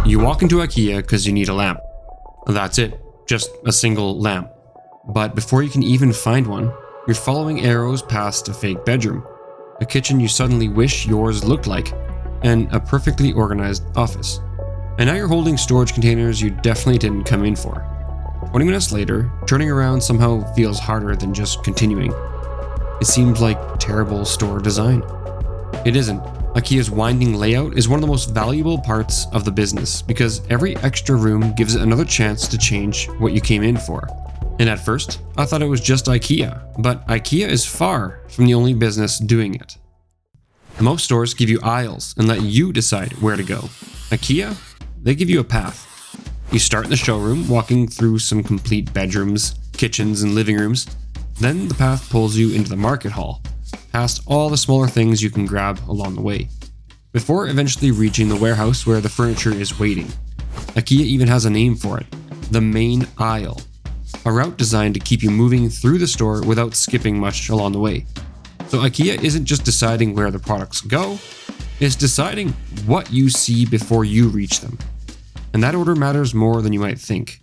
You walk into Ikea because you need a lamp. That's it, just a single lamp. But before you can even find one, you're following arrows past a fake bedroom, a kitchen you suddenly wish yours looked like, and a perfectly organized office. And now you're holding storage containers you definitely didn't come in for. 20 minutes later, turning around somehow feels harder than just continuing. It seems like terrible store design. It isn't. Ikea's winding layout is one of the most valuable parts of the business because every extra room gives it another chance to change what you came in for. And at first, I thought it was just Ikea, but Ikea is far from the only business doing it. Most stores give you aisles and let you decide where to go. Ikea, they give you a path. You start in the showroom, walking through some complete bedrooms, kitchens, and living rooms. Then the path pulls you into the market hall, past all the smaller things you can grab along the way, before eventually reaching the warehouse where the furniture is waiting. Ikea even has a name for it, the main aisle, a route designed to keep you moving through the store without skipping much along the way. So Ikea isn't just deciding where the products go, it's deciding what you see before you reach them. And that order matters more than you might think.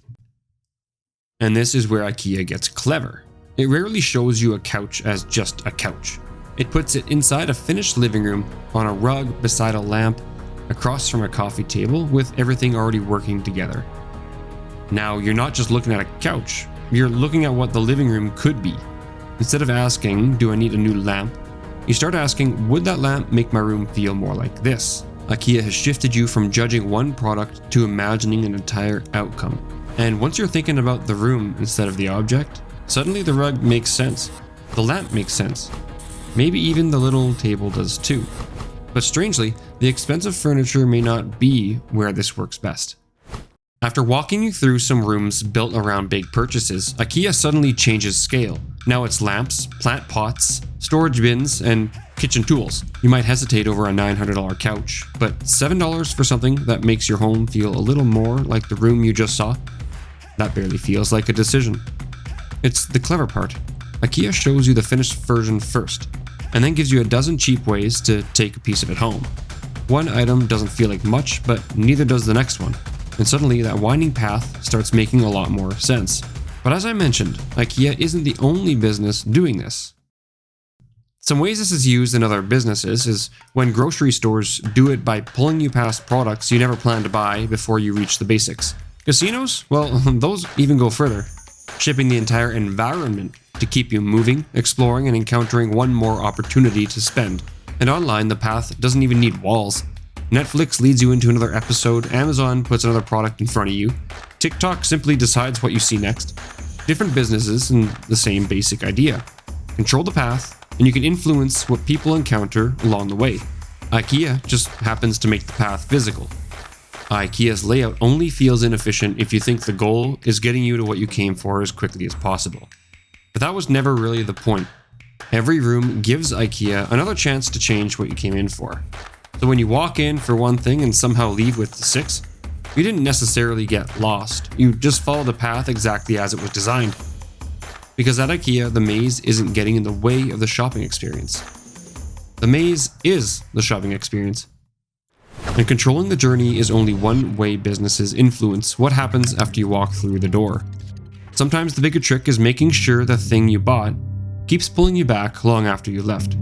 And this is where Ikea gets clever. It rarely shows you a couch as just a couch. It puts it inside a finished living room, on a rug beside a lamp, across from a coffee table with everything already working together. Now, you're not just looking at a couch, you're looking at what the living room could be. Instead of asking, do I need a new lamp? You start asking, would that lamp make my room feel more like this? Ikea has shifted you from judging one product to imagining an entire outcome. And once you're thinking about the room instead of the object, suddenly the rug makes sense. The lamp makes sense. Maybe even the little table does too. But strangely, the expensive furniture may not be where this works best. After walking you through some rooms built around big purchases, Ikea suddenly changes scale. Now it's lamps, plant pots, storage bins, and kitchen tools. You might hesitate over a $900 couch, but $7 for something that makes your home feel a little more like the room you just saw? That barely feels like a decision. It's the clever part. Ikea shows you the finished version first, and then gives you a dozen cheap ways to take a piece of it home. One item doesn't feel like much, but neither does the next one. And suddenly that winding path starts making a lot more sense. But as I mentioned, Ikea isn't the only business doing this. Some ways this is used in other businesses is when grocery stores do it by pulling you past products you never planned to buy before you reach the basics. Casinos? Well, those even go further, shipping the entire environment to keep you moving, exploring, and encountering one more opportunity to spend. And online, the path doesn't even need walls. Netflix leads you into another episode, Amazon puts another product in front of you, TikTok simply decides what you see next. Different businesses and the same basic idea. Control the path, and you can influence what people encounter along the way. Ikea just happens to make the path physical. Ikea's layout only feels inefficient if you think the goal is getting you to what you came for as quickly as possible. But that was never really the point. Every room gives Ikea another chance to change what you came in for. So when you walk in for one thing and somehow leave with the six, you didn't necessarily get lost. You just follow the path exactly as it was designed. Because at Ikea, the maze isn't getting in the way of the shopping experience. The maze is the shopping experience. And controlling the journey is only one way businesses influence what happens after you walk through the door. Sometimes the bigger trick is making sure the thing you bought keeps pulling you back long after you left.